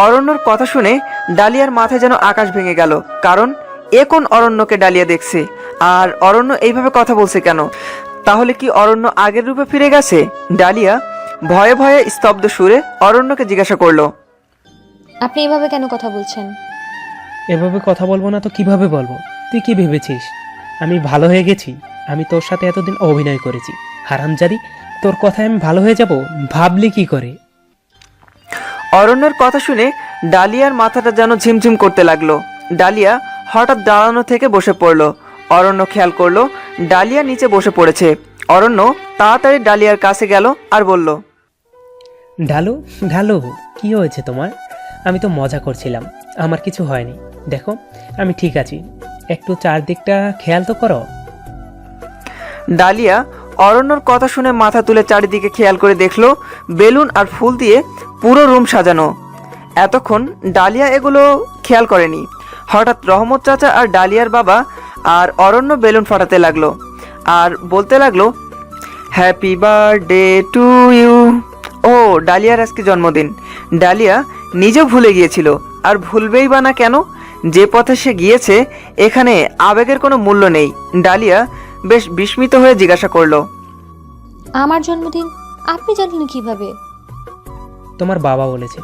অরণ্যর কথা শুনে ডালিয়ার মাথায় যেন আকাশ ভেঙে গেল। কারণ এ কোন অরণ্যকে ডালিয়া দেখছে, আর অরণ্য এইভাবে কথা বলছে কেন? তাহলে কি অরণ্য আগের রূপে ফিরে গেছে? ডালিয়া ভয়ে ভয়ে স্তব্ধ সুরে অরণ্যকে জিজ্ঞাসা করলো, আপনি এভাবে কেন কথা বলছেন? এভাবে কথা বলবো না তো কিভাবে বলবো? তুই কি ভেবেছিস আমি ভালো হয়ে গেছি? আমি তোর সাথে এতদিন অভিনয় করেছি, হারামজাদি। তোর কথায় আমি ভালো হয়ে যাব ভাবলি কি করে? অরণ্যের কথা শুনে ডালিয়ার মাথাটা যেন ঝিমঝিম করতে লাগলো। ডালিয়া হঠাৎ দাঁড়ানো থেকে বসে পড়ল। অরণ্য খেয়াল করলো ডালিয়া নিচে বসে পড়েছে। অরণ্য তাড়াতাড়ি ডালিয়ার কাছে গেল আর বলল, ঢালু ঢালু, কি হয়েছে তোমার? আমি তো মজা করছিলাম, আমার কিছু হয়নি। দেখো আমি ঠিক আছি, একটু চারদিকটা খেয়াল তো করো। ডালিয়া অরণ্যর কথা শুনে মাথা তুলে চারিদিকে খেয়াল করে দেখলো বেলুন আর ফুল দিয়ে পুরো রুম সাজানো। এতক্ষণ ডালিয়া এগুলো খেয়াল করেনি। হঠাৎ রহমত চাচা আর ডালিয়ার বাবা আর অরণ্য বেলুন ফাটাতে লাগলো আর বলতে লাগলো, হ্যাপি বার্থডে টু ইউ। ও ডালিয়ার আজকে জন্মদিন। ডালিয়া নিজেও ভুলে গিয়েছিল, আর ভুলবেই বা না কেন? যে পথে সে গিয়েছে এখানে আবেগের কোনো মূল্য নেই। ডালিয়া বেশ বিস্মিত হয়ে জিজ্ঞাসা করলো, আমার জন্মদিন আপনি জানলেন কিভাবে? তোমার বাবা বলেছে।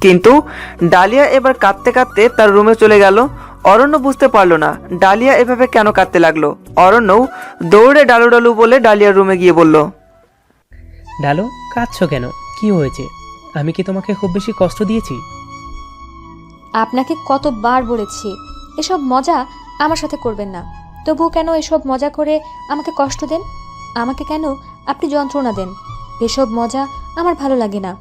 কিন্তু ডালিয়া এবার কাঁদতে কাঁদতে তার রুমে চলে গেল। অরণ্য বুঝতে পারলো না ডালিয়া এভাবে কেন কাঁদতে লাগলো। অরণ্যও দৌড়ে ডালু ডালু বলে ডালিয়ার রুমে গিয়ে বলল, ঢালু কাঁদছো কেন? কি হয়েছে? আমি কি তোমাকে খুব বেশি কষ্ট দিয়েছি? আপনাকে কতবার বলেছি এসব মজা আমার সাথে করবেন না, তবুও কেন এসব মজা করে আমাকে কষ্ট দেন? আমাকে কেন আপনি যন্ত্রণা দেন? এসব মজা আমার ভালো লাগে না।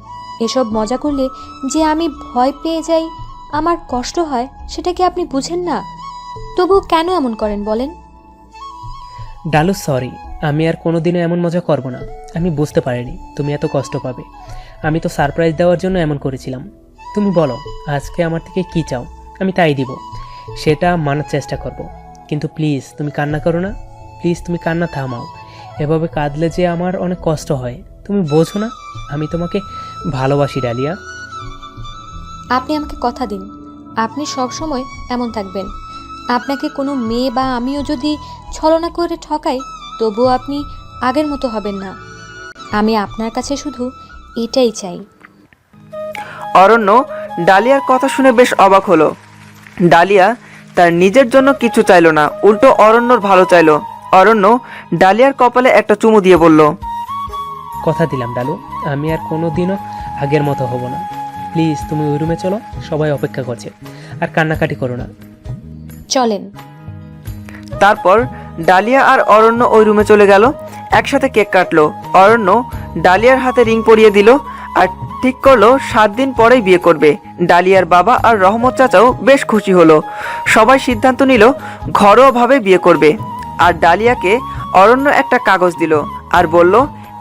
এসব মজা করলে যে আমি ভয় পেয়ে যাই, আমার কষ্ট হয়, সেটা কি আপনি বুঝেন না? তবুও কেন এমন করেন বলেন? ডালু সরি, আমি আর কোনোদিনও এমন মজা করব না। আমি বুঝতে পারিনি তুমি এত কষ্ট পাবে। আমি তো সারপ্রাইজ দেওয়ার জন্য এমন করেছিলাম। তুমি বলো আজকে আমার থেকে কি চাও, আমি তাই দিব। সেটা মানার চেষ্টা করব। কিন্তু প্লিজ তুমি কান্না করো না। প্লিজ তুমি কান্না থামাও। এভাবে কাঁদলে যে আমার অনেক কষ্ট হয়, তুমি বোঝো না? আমি তোমাকে ভালোবাসি ডালিয়া। আপনি আমাকে কথা দিন আপনি সব সময় এমন থাকবেন। আপনাকে কোনো মেয়ে বা আমিও যদি ছলনা করে ঠকাই, তবুও আপনি আগের মতো হবেন না। আমি আপনার কাছে শুধু এটাই চাই। অরণ্য ডালিয়ার কথা শুনে বেশ অবাক হলো। ডালিয়া তার নিজের জন্য কিছু চাইলো না, উল্টো অরণ্যর ভালো চাইলো। অরণ্য ডালিয়ার কপালে একটা চুমু দিয়ে বলল, কথা দিলাম ডালু, আমি আর কোনোদিনও আগের মতো হব না। প্লিজ তুমি ওই রুমে চলো, সবাই অপেক্ষা করছে। আর কান্নাকাটি করো না। চলেন। তারপর ডালিয়া আর অরণ্য ওই রুমে চলে গেল। একসাথে কেক কাটলো। অরণ্য ডালিয়ার হাতে রিং পরিয়ে দিল আর ঠিক করলো 7 দিন পরেই বিয়ে করবে। ডালিয়ার বাবা আর রহমত চাচাও বেশ খুশি হলো। সবাই সিদ্ধান্ত নিল ঘরোয়াভাবে বিয়ে করবে। আর ডালিয়াকে অরণ্য একটা কাগজ দিল আর বলল,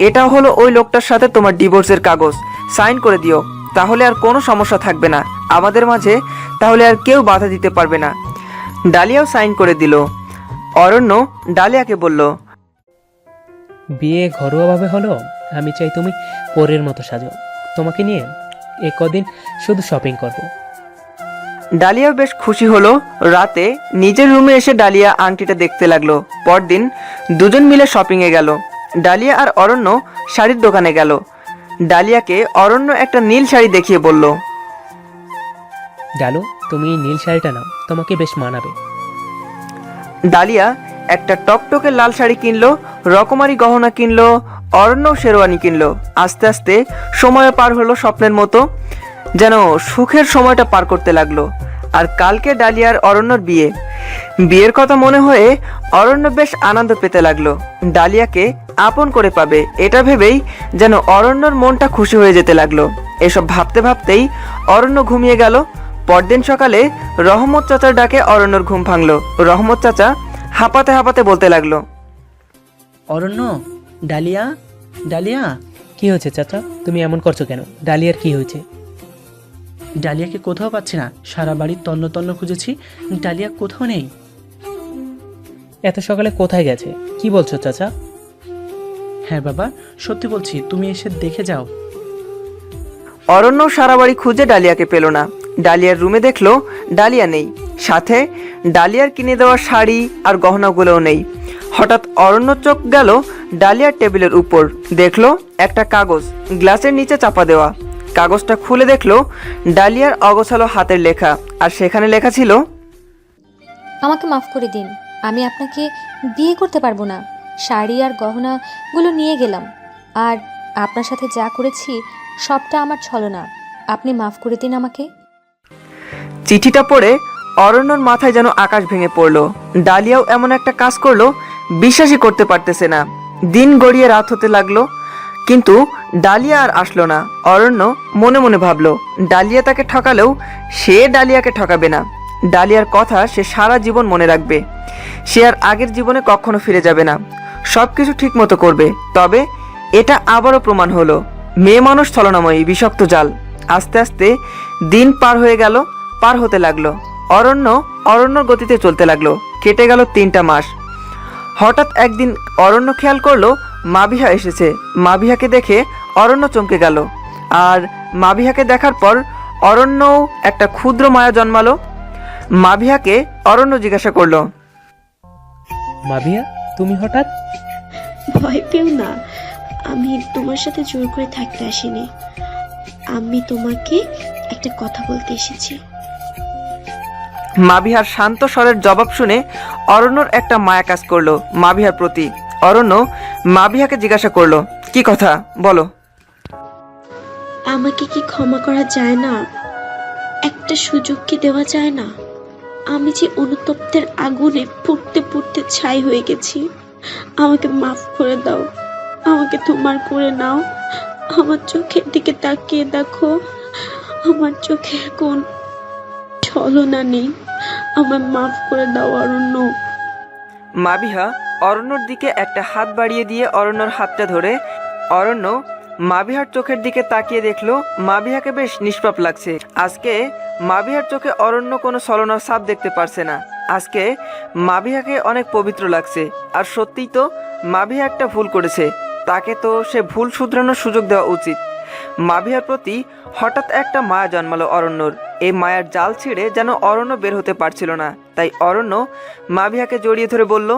এটা হলো ওই লোকটার সাথে তোমার ডিভোর্সের কাগজ, সাইন করে দিও, তাহলে আর কোনো সমস্যা থাকবে না আমাদের মাঝে, তাহলে আর কেউ বাধা দিতে পারবে না। ডালিয়াও সাইন করে দিল। অরণ্য ডালিয়াকে বলল, বিয়ে ঘরোয়াভাবে হলো, আমি চাই তুমি পরের মতো সাজো। তোমাকে নিয়ে এ কদিন শুধু শপিং করব। ডালিয়া বেশ খুশি হলো। রাতে নিজের রুমে এসে ডালিয়া আংটিটা দেখতে লাগলো। পরদিন দুজন মিলে শপিংয়ে গেল। ডালিয়া আর অরণ্য শাড়ির দোকানে গেল। ডালিয়াকে অরণ্য একটা নীল শাড়ি দেখিয়ে বলল, ডালু তুমি এই নীল শাড়িটা নাও, তোমাকে বেশ মানাবে। ডালিয়া একটা টকটকে লাল শাড়ি কিনলো, রকমারি গহনা কিনলো, অরণ্য শেরওয়ানি কিনলো। আস্তে আস্তে সময় পার হলো স্বপ্নের মতো, যেন সুখের সময়টা পার করতে লাগলো। আর কালকে ডালিয়ার অরণ্যর বিয়ে। বিয়ের কথা মনে হয়ে অরণ্য বেশ আনন্দ পেতে লাগলো। ডালিয়াকে আপন করে পাবে এটা ভেবেই যেন অরণ্যর মনটা খুশি হয়ে যেতে লাগলো। এসব ভাবতে ভাবতেই অরণ্য ঘুমিয়ে গেল। পরদিন সকালে রহমত চাচার ডাকে অরণ্যর ঘুম ভাঙলো। রহমত চাচা হাঁপাতে হাঁপাতে বলতে লাগলো, অরণ্য, ডালিয়া, ডালিয়া। কি হয়েছে চাচা, তুমি এমন করছো কেন? ডালিয়ার কি হয়েছে? ডালিয়াকে কোথাও পাচ্ছি না, সারা বাড়ি তন্ন তন্ন খুঁজেছি, ডালিয়া কোথাও নেই। এত সকালে কোথায় গেছে? কি বলছো চাচা? হ্যাঁ বাবা, সত্যি বলছি, তুমি এসে দেখে যাও। অরণ্য সারা বাড়ি খুঁজে ডালিয়াকে পেল না। ডালিয়ার রুমে দেখলো ডালিয়া নেই, সাথে ডালিয়ার কিনে দেওয়া শাড়ি আর গহনাগুলোও নেই। হঠাৎ অরণ্য চোখ গেল ডালিয়ার টেবিলের উপর, দেখলো একটা কাগজ গ্লাসের নিচে চাপা দেওয়া। কাগজটা খুলে দেখলো ডালিয়ার অগোছালো হাতের লেখা, আর সেখানে লেখা ছিল, আমাকে মাফ করে দিন, আমি আপনাকে বিয়ে করতে পারবো না। শাড়ি আর গহনাগুলো নিয়ে গেলাম, আর আপনার সাথে যা করেছি সবটা আমার ছলনা। আপনি মাফ করে দিন আমাকে। চিঠিটা পড়ে অরণ্যর মাথায় যেন আকাশ ভেঙে পড়লো। ডালিয়াও এমন একটা কাজ করলো, বিশ্বাসই করতে পারতেছে না। দিন গড়িয়ে রাত হতে লাগলো, কিন্তু ডালিয়া আর আসলো না। অরণ্য মনে মনে ভাবলো, ডালিয়া তাকে ঠকালেও সে ডালিয়াকে ঠকাবে না। ডালিয়ার কথা সে সারা জীবন মনে রাখবে। সে আর আগের জীবনে কখনো ফিরে যাবে না, সব কিছু ঠিক মতো করবে। তবে এটা আবারও প্রমাণ হলো, মেয়ে মানুষ ছলনাময়ী বিষাক্ত জাল। আস্তে আস্তে দিন পার হয়ে গেল, পার হতে লাগলো। অরণ্যর গতিতে চলতে লাগলো। কেটে গেল 3টা মাস। হঠাৎ একদিন অরণ্য খেয়াল করলো মাবিহা এসেছে। মাবিহাকে দেখে অরণ্য চমকে গেল, আর মাবিহাকে দেখার পর অরণ্যও একটা ক্ষুদ্র মায়া জন্মালো। মাবিহাকে অরণ্য জিজ্ঞাসা করলো, মাবিয়া, তুমি হঠাৎ? ভয় পেও না, আমি তোমার সাথে জোর করে থাকতে আসিনি। আমি তোমাকে একটা কথা বলতে এসেছি। মাবিহার শান্ত স্বরের জবাব শুনে অরণ্যর একটা মায়া কাজ করলো মাবিহার প্রতি। অরণ্য মাবিহাকে জিজ্ঞাসা করলো, কি কথা বলো। আমাকে কি ক্ষমা করা যায় না? একটা সুযোগ কি দেওয়া যায় না? আমি যে অনুতপ্তের আগুনে পুড়তে পুড়তে ছাই হয়ে গেছি। আমাকে মাফ করে দাও, আমাকে তোমার করে নাও। আমার চোখের দিকে তাকিয়ে দেখো, আমার চোখের কোন ছলনা নেই। আমার মাফ করে দাও অরণ্য। মাবিহা অরণ্যর দিকে একটা হাত বাড়িয়ে দিয়ে অরণ্যর হাতটা ধরে, অরণ্য মাবিহার চোখের দিকে তাকিয়ে দেখলো মাবিহাকে বেশ নিষ্পাপ লাগছে। আজকে মাবিহার চোখে অরণ্য কোনো ছলনার ছাপ দেখতে পারছে না। আজকে মাবিহাকে অনেক পবিত্র লাগছে। আর সত্যিই তো মাবিহা একটা ভুল করেছে, তাকে তো সে ভুল শুধরানোর সুযোগ দেওয়া উচিত। মাবিহার প্রতি হঠাৎ একটা মায়া জন্মালো অরণ্যর। এই মায়ার জাল ছিঁড়ে যেন অরণ্য বের হতে পারছিল না। তাই অরণ্য মাবিহাকে জড়িয়ে ধরে বলল,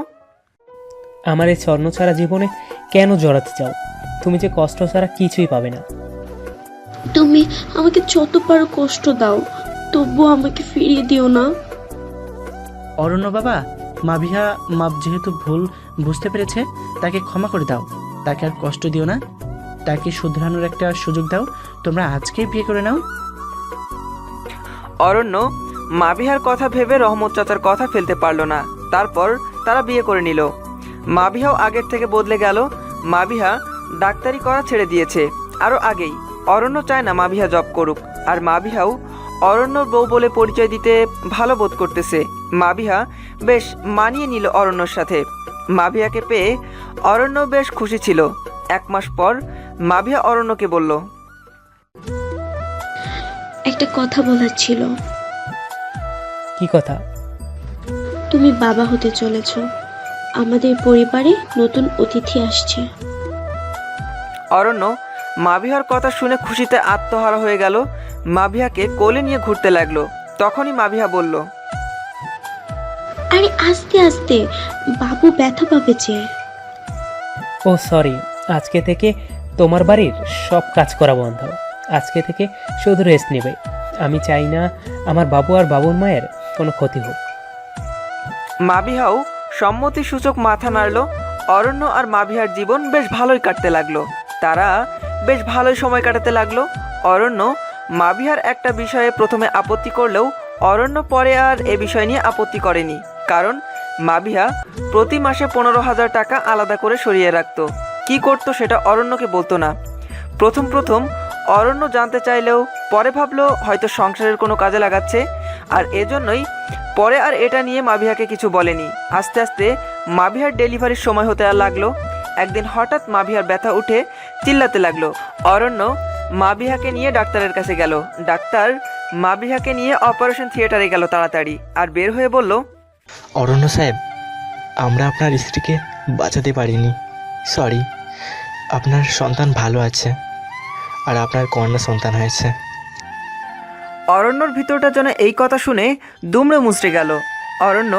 আমার এই স্বর্ণ ছাড়া জীবনে কেন জড়াতে চাও? তুমি যে কষ্ট ছাড়া কিছুই পাবে না। তুমি আমাকে যত পারো কষ্ট দাও, তবুও আমাকে ফিরিয়ে দিও না। অরণ্য বাবা, মাবিহা যেহেতু ভুল বুঝতে পেরেছে, তাকে ক্ষমা করে দাও। তাকে আর কষ্ট দিও না, তাকে শুধরানোর একটা সুযোগ দাও। তোমরা আজকেই বিয়ে করে নাও। অরণ্য মাবিহার কথা ভেবে রহমত চাচার কথা ফেলতে পারল না। তারপর তারা বিয়ে করে নিল। মাবিহাও আগের থেকে বদলে গেল। মাবিহা ডাক্তারি করা ছেড়ে দিয়েছে আরও আগেই। অরণ্য চায় না মাবিহা জব করুক, আর মাবিহাও অরণ্যর বউ বলে পরিচয় দিতে ভালো বোধ করতেছে। মাবিহা বেশ মানিয়ে নিল অরণ্যর সাথে। মাবিহাকে পেয়ে অরণ্য বেশ খুশি ছিল। 1 মাস পর মাবিহা অরণ্যকে বলল, একটা কথা বলার ছিল। কি কথা? তুমি বাবা হতে চলেছ। আমাদের পরিবারে নতুন অতিথি আসছে। অরণ্য মাবিহার কথা শুনে খুশিতে আত্মহারা হয়ে গেল। মাবিহাকে কোলে নিয়ে ঘুরতে লাগলো। তখনই মাবিহা বলল, আরে আস্তে আস্তে, বাবু ব্যথা পাবে যে। ও সরি, আজকে থেকে তোমার বাড়ির সব কাজ করা বন্ধ। আজকে থেকে শুধু রেস্ট নেবে। আমি চাই না আমার বাবু আর বাবুর মায়ের কোনো ক্ষতি হোক। মাবিহাও সম্মতিসূচক মাথা নাড়ল। অরণ্য আর মাবিহার জীবন বেশ ভালোই কাটতে লাগলো। তারা বেশ ভালোই সময় কাটাতে লাগলো। অরণ্য মাবিহার একটা বিষয়ে প্রথমে আপত্তি করলেও অরণ্য পরে আর এ বিষয় নিয়ে আপত্তি করেনি। কারণ মাবিহা প্রতি মাসে 15,000 টাকা আলাদা করে সরিয়ে রাখতো। কি করতো সেটা অরণ্যকে বলতো না। প্রথম অরণ্য জানতে চাইলেও পরে ভাবলো হয়তো সংসারের কোনো কাজে লাগাচ্ছে, আর এজন্যই পরে আর এটা নিয়ে মাবিহাকে কিছু বলেনি। আস্তে আস্তে মাবিহার ডেলিভারির সময় হতে লাগলো। একদিন হঠাৎ মাবিহার ব্যথা উঠে চিল্লাতে লাগলো। অরণ্য মাবিহাকে নিয়ে ডাক্তারের কাছে গেল। ডাক্তার মাবিহাকে নিয়ে অপারেশন থিয়েটারে গেল তাড়াতাড়ি, আর বের হয়ে বলল, অরণ্য সাহেব, আমরা আপনার স্ত্রীকে বাঁচাতে পারিনি। সরি, আপনার সন্তান ভালো আছে। আর আপনার কন্যা সন্তান হয়েছে। অরণ্যর ভিতরটা যেন এই কথা শুনে দুমড়ে মুচড়ে গেল। অরণ্য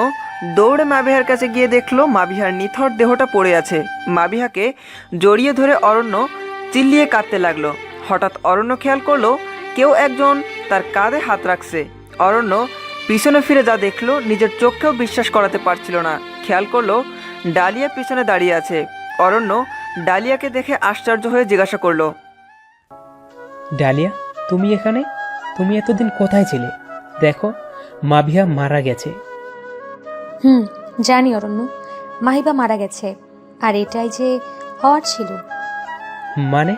দৌড়ে মাবিহার কাছে গিয়ে দেখলো মাবিহার নিথর দেহটা পড়ে আছে। মাবিহাকে জড়িয়ে ধরে অরণ্য চিল্লিয়ে কাঁদতে লাগলো। হঠাৎ অরণ্য খেয়াল করলো কেউ একজন তার কাঁধে হাত রাখছে। অরণ্য পিছনে ফিরে যা দেখলো নিজের চোখকেও বিশ্বাস করাতে পারছিল না। খেয়াল করলো ডালিয়া পিছনে দাঁড়িয়ে আছে। অরণ্য ডালিয়াকে দেখে আশ্চর্য হয়ে জিজ্ঞাসা করলো, ডালিয়া, তুমি এখানে? তুমি এতদিন কোথায় ছিলে? দেখো, মাভিয়া মারা গেছে। জানি অরণ্য, মাহিবা মারা গেছে, আর এটাই যে হওয়ার ছিল। মানে?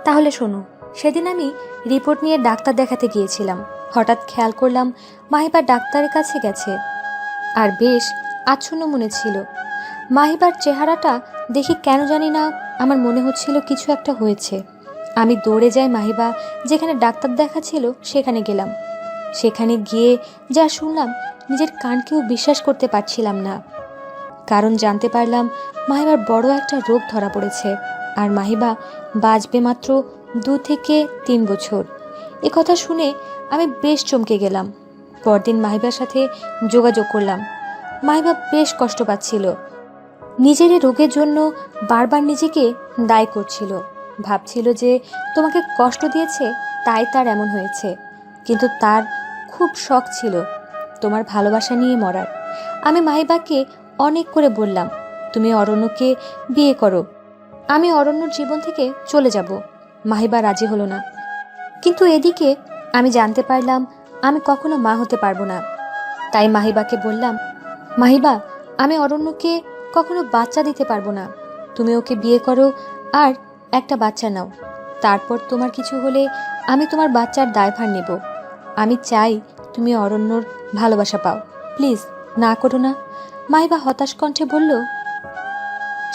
তাহলে শোনো, সেদিন আমি রিপোর্ট নিয়ে ডাক্তার দেখাতে গিয়েছিলাম। হঠাৎ খেয়াল করলাম মাহিবা ডাক্তারের কাছে গেছে, আর বেশ আচ্ছন্ন মনে ছিল। মাহিবার চেহারাটা দেখি কেন জানি না আমার মনে হচ্ছিল কিছু একটা হয়েছে। আমি দৌড়ে যাই মাহিবা যেখানে ডাক্তার দেখাচ্ছিল সেখানে গেলাম। সেখানে গিয়ে যা শুনলাম নিজের কানকেও বিশ্বাস করতে পারছিলাম না। কারণ জানতে পারলাম মাহিবার বড় একটা রোগ ধরা পড়েছে, আর মাহিবা বাঁচবে মাত্র 2 থেকে 3 বছর। এ কথা শুনে আমি বেশ চমকে গেলাম। পরদিন মাহিবার সাথে যোগাযোগ করলাম। মাহিবা বেশ কষ্ট পাচ্ছিল। নিজের এই রোগের জন্য বারবার নিজেকে দায়ী করছিল। ভাবছিল যে তোমাকে কষ্ট দিয়েছে তাই তার এমন হয়েছে, কিন্তু তার খুব শখ ছিল তোমার ভালোবাসা নিয়ে মরার। আমি মাহিবাকে অনেক করে বললাম, তুমি অরণ্যকে বিয়ে করো, আমি অরণ্যর জীবন থেকে চলে যাব। মাহিবা রাজি হলো না। কিন্তু এদিকে আমি জানতে পারলাম আমি কখনো মা হতে পারবো না। তাই মাহিবাকে বললাম, মাহিবা, আমি অরণ্যকে কখনো বাচ্চা দিতে পারবো না। তুমি ওকে বিয়ে করো আর একটা বাচ্চা নাও। তারপর তোমার কিছু হলে আমি তোমার বাচ্চার দায়ভার নেব। আমি চাই তুমি অরণ্যর ভালোবাসা পাও। প্লিজ না করো না। মাহিবা হতাশ কণ্ঠে বলল।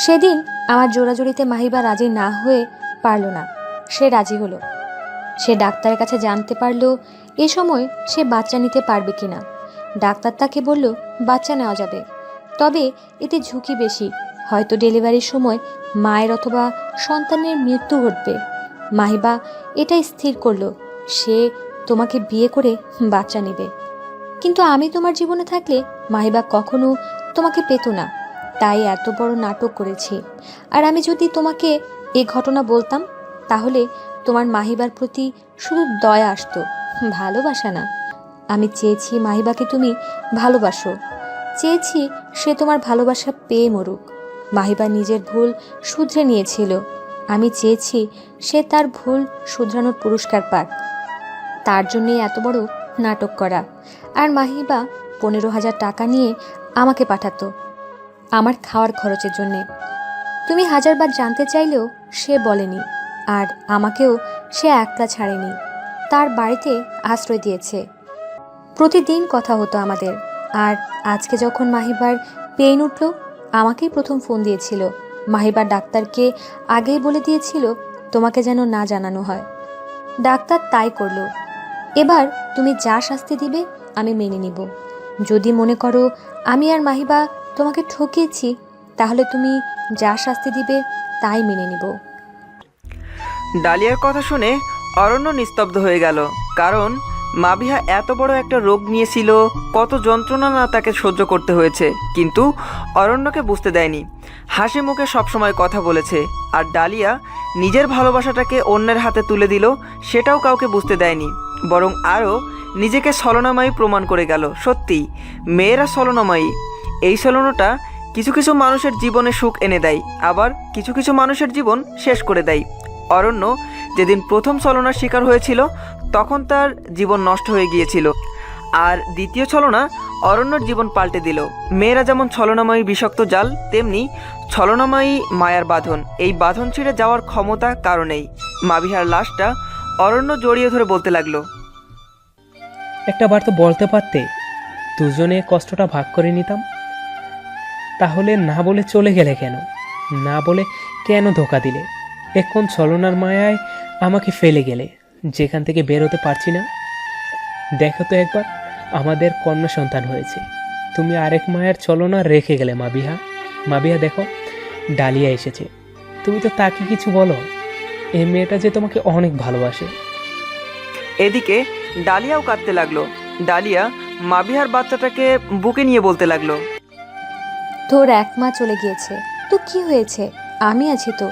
সেদিন আমার জোরাজোরিতে মাহিবা রাজি না হয়ে পারল না। সে রাজি হলো। সে ডাক্তারের কাছে জানতে পারলো এ সময় সে বাচ্চা নিতে পারবে কিনা। ডাক্তার তাকে বলল বাচ্চা নেওয়া যাবে, তবে এতে ঝুঁকি বেশি। হয়তো ডেলিভারির সময় মায়ের অথবা সন্তানের মৃত্যু ঘটবে। মাহিবা এটাই স্থির করলো সে তোমাকে বিয়ে করে বাচ্চা নেবে। কিন্তু আমি তোমার জীবনে থাকলে মাহিবা কখনো তোমাকে পেত না, তাই এত বড় নাটক করেছি। আর আমি যদি তোমাকে এ ঘটনা বলতাম তাহলে তোমার মাহিবার প্রতি শুধু দয়া আসতো, ভালোবাসা না। আমি চেয়েছি মাহিবাকে তুমি ভালোবাসো, চেয়েছি সে তোমার ভালোবাসা পেয়ে মরুক। মাহিবা নিজের ভুল শুধরে নিয়েছিল, আমি চেয়েছি সে তার ভুল শুধরানোর পুরস্কার পাক। তার জন্যই এত বড় নাটক করা। আর মাহিবা 15,000 টাকা নিয়ে আমাকে পাঠাতো আমার খাওয়ার খরচের জন্যে। তুমি 1000 বার জানতে চাইলেও সে বলেনি, আর আমাকেও সে একলা ছাড়েনি, তার বাড়িতে আশ্রয় দিয়েছে। প্রতিদিন কথা হতো আমাদের। আর আজকে যখন মাহিবার পেইন উঠল আমাকেই প্রথম ফোন দিয়েছিল। মাহিবার ডাক্তারকে আগেই বলে দিয়েছিল তোমাকে যেন না জানানো হয়। ডাক্তার তাই করলো। এবার তুমি যা শাস্তি দিবে আমি মেনে নিব। যদি মনে করো আমি আর মাহিবা তোমাকে ঠকিয়েছি তাহলে তুমি যা শাস্তি দিবে তাই মেনে নিব। ডালিয়ার কথা শুনে অরণ্য নিস্তব্ধ হয়ে গেল। কারণ মাবিহা এত বড় একটা রোগ নিয়েছিল, কত যন্ত্রণা না তাকে সহ্য করতে হয়েছে, কিন্তু অরণ্যকে বুঝতে দেয়নি। হাসি মুখে সবসময় কথা বলেছে। আর ডালিয়া নিজের ভালোবাসাটাকে অন্যের হাতে তুলে দিল, সেটাও কাউকে বুঝতে দেয়নি, বরং আরও নিজেকে ছলনাময়ী প্রমাণ করে গেল। সত্যি মেয়েরা ছলনাময়ী। এই ছলনাটা কিছু কিছু মানুষের জীবনে সুখ এনে দেয়, আবার কিছু কিছু মানুষের জীবন শেষ করে দেয়। অরণ্য যেদিন প্রথম ছলনার শিকার হয়েছিল তখন তার জীবন নষ্ট হয়ে গিয়েছিল, আর দ্বিতীয় ছলনা অরণ্যর জীবন পাল্টে দিল। মেয়েরা যেমন ছলনাময়ী বিষাক্ত জাল, তেমনি ছলনাময়ী মায়ার বাঁধন। এই বাঁধন ছিঁড়ে যাওয়ার ক্ষমতা কারণেই। মাবিহার লাশটা অরণ্য জড়িয়ে ধরে বলতে লাগলো, একটা বার তো বলতে পারতে, দুজনে কষ্টটা ভাগ করে নিতাম। তাহলে না বলে চলে গেলে কেন? না বলে কেন ধোকা দিলে? এখন ছলনার মায়ায় আমাকে ফেলে গেলে, যেখান থেকে বেরোতে পারছি না। দেখো তো একবার, আমাদের কন্যা সন্তান হয়েছে, তুমি আরেক মায়ের ছলনা রেখে গেলে। মাবিহা, মাবিহা দেখো, ডালিয়া এসেছে, তুমি তো তাকে কিছু বলো। এই মেয়েটা যে তোমাকে অনেক ভালোবাসে। এদিকে ডালিয়াও কাঁদতে লাগলো। ডালিয়া মাবিহার বাচ্চাটাকে বুকে নিয়ে বলতে লাগলো, তোর 1 মা চলে গিয়েছে, তো কি হয়েছে, আমি আছি তো।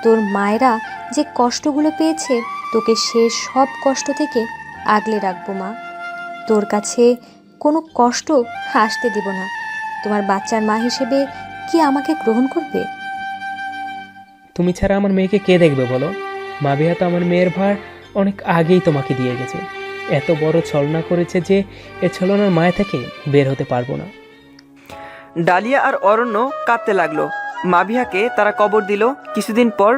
তোর মায়েরা যে কষ্টগুলো পেয়েছে তোকে সে সব কষ্ট থেকে আগলে রাখবো মা। তোর কাছে কোনো কষ্ট আসতে দিব না। তোমার বাচ্চার মা হিসেবে কি আমাকে গ্রহণ করবে? তুমি ছাড়া আমার মেয়েকে কে দেখবে বলো? মাবিহা তো আমার মেয়ের ভার অনেক আগেই তোমাকে দিয়ে গেছে। এত বড় ছলনা করেছে যে এ ছলনার মায়া থেকে বের হতে পারবো না। ডালিয়া আর অরণ্য কাঁদতে লাগলো। মাবিহাকে তারা কবর দিল। কিছুদিন পর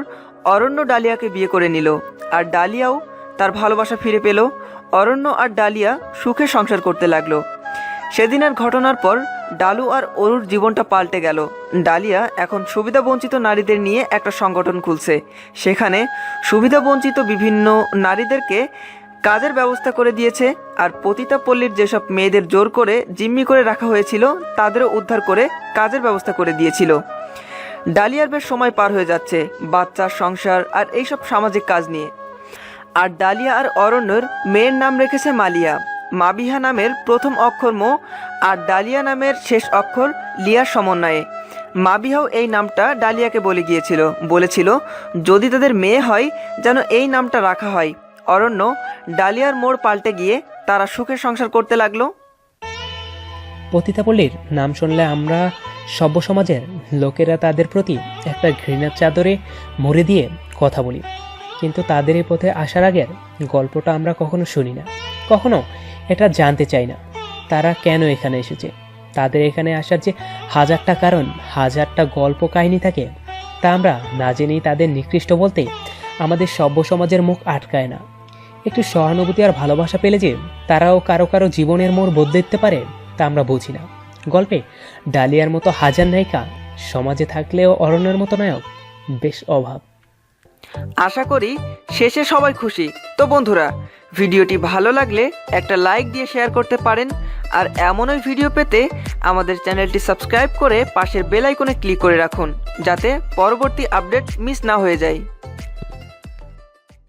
অরণ্য ডালিয়াকে বিয়ে করে নিল, আর ডালিয়াও তার ভালোবাসা ফিরে পেল। অরণ্য আর ডালিয়া সুখে সংসার করতে লাগলো। সেদিনের ঘটনার পর ডালু আর অরুর জীবনটা পাল্টে গেল। ডালিয়া এখন সুবিধাবঞ্চিত নারীদের নিয়ে একটা সংগঠন খুলছে। সেখানে সুবিধাবঞ্চিত বিভিন্ন নারীদেরকে কাজের ব্যবস্থা করে দিয়েছে, আর পতিতা পল্লীর যেসব মেয়েদের জোর করে জিম্মি করে রাখা হয়েছিল তাদেরও উদ্ধার করে কাজের ব্যবস্থা করে দিয়েছিল। ডালিয়ার বেশ সময় পার হয়ে যাচ্ছে বাচ্চা, সংসার আর এইসব সামাজিক কাজ নিয়ে। আর ডালিয়া আর অরণ্যর মেয়ের নাম রেখেছে মালিয়া। মাবিহা নামের প্রথম অক্ষর মো আর ডালিয়া নামের শেষ অক্ষর লিয়ার সমন্বয়ে। মাবিহাও এই নামটা ডালিয়াকে বলেছিল যদি তাদের মেয়ে হয় যেন এই নামটা রাখা হয়। অরণ্য ডালিয়ার মোড় পাল্টে গিয়ে তারা সুখে সংসার করতে লাগলো। পতিতাপল্লীর নাম শুনলে আমরা সভ্য সমাজের লোকেরা তাদের প্রতি একটা ঘৃণার চাদরে মুড়ে দিয়ে কথা বলি, কিন্তু তাদের এই পথে আসার আগের গল্পটা আমরা কখনো শুনি না, কখনো এটা জানতে চাই না তারা কেন এখানে এসেছে। তাদের এখানে আসার যে হাজারটা কারণ, হাজারটা গল্প কাহিনী থাকে, তা আমরা না জেনেই তাদের নিকৃষ্ট বলতে আমাদের সভ্য সমাজের মুখ আটকায় না। একটু সহানুভূতি আর ভালোবাসা পেলে যে তারাও কারো কারো জীবনের মোড় বদলে দিতে পারে তা আমরা বুঝি না। গল্পে ডালিয়ার মতো হাজার নায়িকা সমাজে থাকলেও অরণ্যের মতো নায়ক বেশ অভাব। আশা করি শেষে সবাই খুশি। তো বন্ধুরা, ভিডিওটি ভালো লাগলে একটা লাইক দিয়ে শেয়ার করতে পারেন, আর এমনই ভিডিও পেতে আমাদের চ্যানেলটি সাবস্ক্রাইব করে পাশের বেল আইকনে ক্লিক করে রাখুন, যাতে পরবর্তী আপডেট মিস না হয়ে যায়।